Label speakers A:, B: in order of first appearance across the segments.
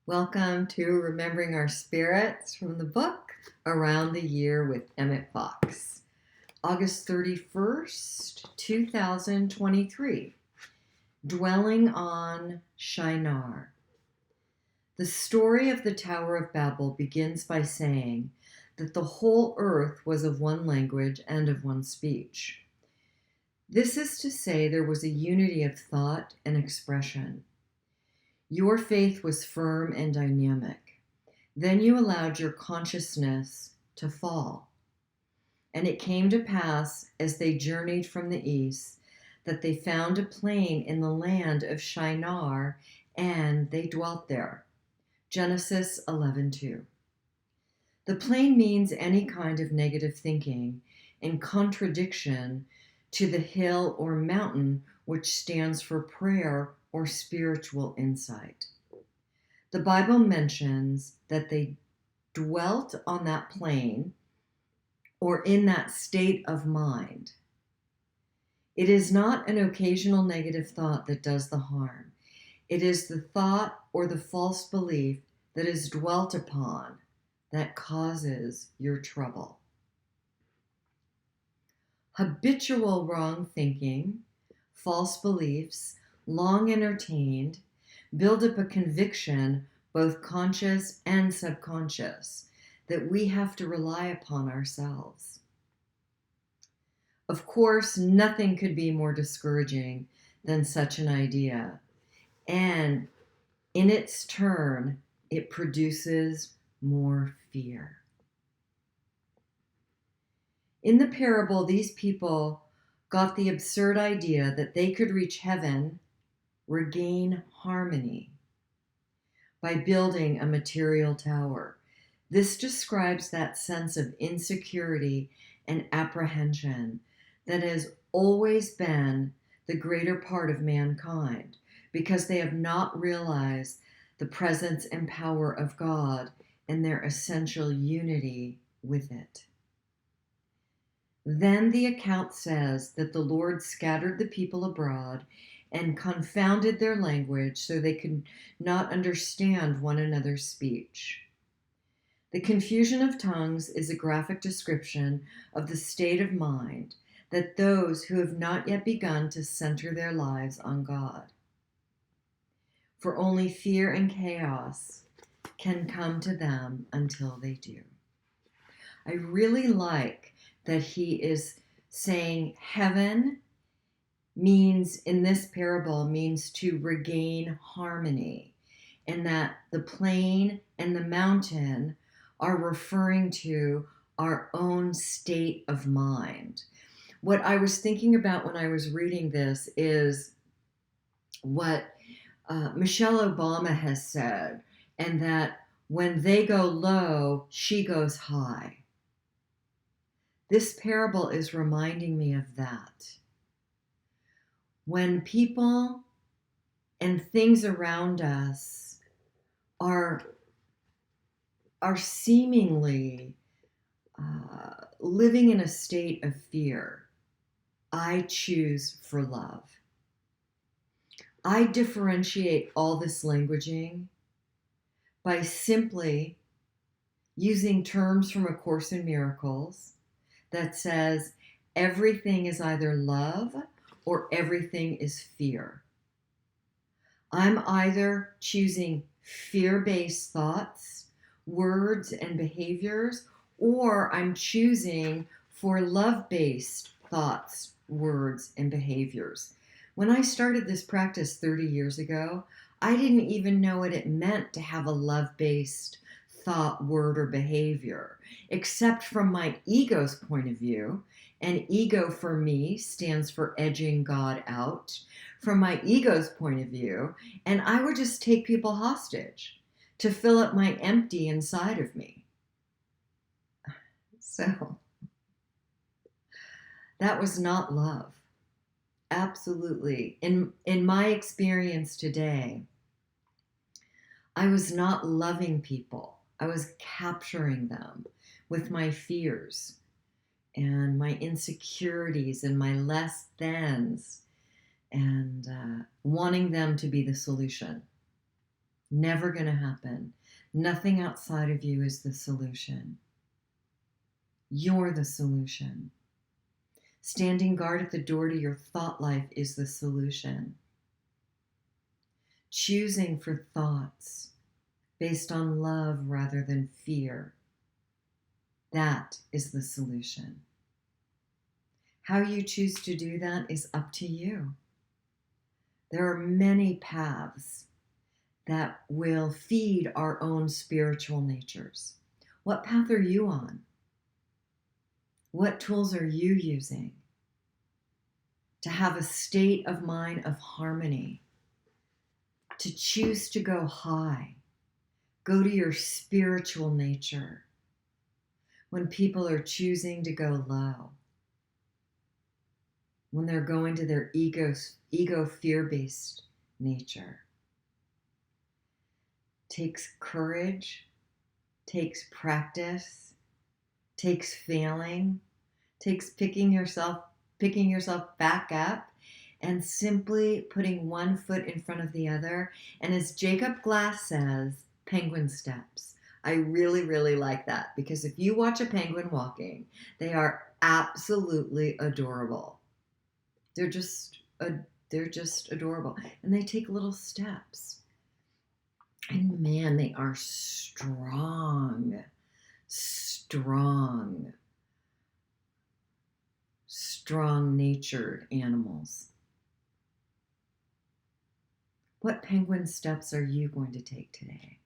A: Welcome to Remembering Our Spirits from the book Around the Year with Emmett Fox. August 31st, 2023. Dwelling on Shinar. The story of the Tower of Babel begins by saying that the whole earth was of one language and of one speech. This is to say there was a unity of thought and expression. Your faith was firm and dynamic. Then you allowed your consciousness to fall. And it came to pass, as they journeyed from the east, that they found a plain in the land of Shinar, and they dwelt there. Genesis 11:2. The plain means any kind of negative thinking, in contradiction to the hill or mountain, which stands for prayer or spiritual insight. The Bible mentions that they dwelt on that plain or in that state of mind. It is not an occasional negative thought that does the harm. It is the thought or the false belief that is dwelt upon that causes your trouble. Habitual wrong thinking, false beliefs, long entertained, build up a conviction, both conscious and subconscious, that we have to rely upon ourselves. Of course, nothing could be more discouraging than such an idea, and in its turn, it produces more fear. In the parable, these people got the absurd idea that they could reach heaven, regain harmony, by building a material tower. This describes that sense of insecurity and apprehension that has always been the greater part of mankind, because they have not realized the presence and power of God and their essential unity with it. Then the account says that the Lord scattered the people abroad and confounded their language so they could not understand one another's speech. The confusion of tongues is a graphic description of the state of mind that those who have not yet begun to center their lives on God. For only fear and chaos can come to them until they do. I really like that he is saying heaven means, in this parable, means to regain harmony, and that the plain and the mountain are referring to our own state of mind. What I was thinking about when I was reading this is what Michelle Obama has said, and that when they go low, she goes high. This parable is reminding me of that. When people and things around us are seemingly living in a state of fear, I choose for love. I differentiate all this languaging by simply using terms from A Course in Miracles that says everything is either love or everything is fear. I'm either choosing fear-based thoughts, words, and behaviors, or I'm choosing for love-based thoughts, words, and behaviors. When I started this practice 30 years ago, I didn't even know what it meant to have a love-based thought, word, or behavior, except from my ego's point of view. And ego for me stands for edging God out, from my ego's point of view, and I would just take people hostage to fill up my empty inside of me. So that was not love. Absolutely. In my experience today, I was not loving people. I was capturing them with my fears and my insecurities and my less thans, and wanting them to be the solution. Never going to happen. Nothing outside of you is the solution. You're the solution. Standing guard at the door to your thought life is the solution. Choosing for thoughts based on love rather than fear, that is the solution. How you choose to do that is up to you. There are many paths that will feed our own spiritual natures. What path are you on? What tools are you using to have a state of mind of harmony, to choose to go high, go to your spiritual nature when people are choosing to go low, when they're going to their ego fear-based nature? Takes courage, takes practice, takes failing, takes picking yourself back up and simply putting one foot in front of the other. And as Jacob Glass says, penguin steps. I really, really like that, because if you watch a penguin walking, they are absolutely adorable. They're just adorable. And they take little steps. And man, they are strong, strong-natured animals. What penguin steps are you going to take today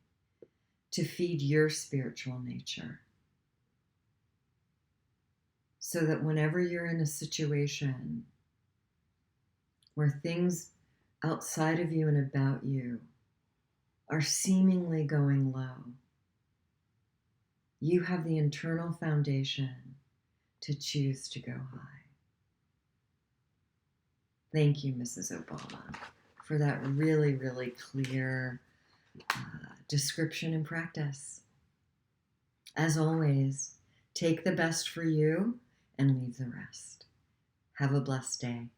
A: to feed your spiritual nature, so that whenever you're in a situation where things outside of you and about you are seemingly going low, you have the internal foundation to choose to go high. Thank you, Mrs. Obama, for that really, really clear description and practice. As always, take the best for you and leave the rest. Have a blessed day.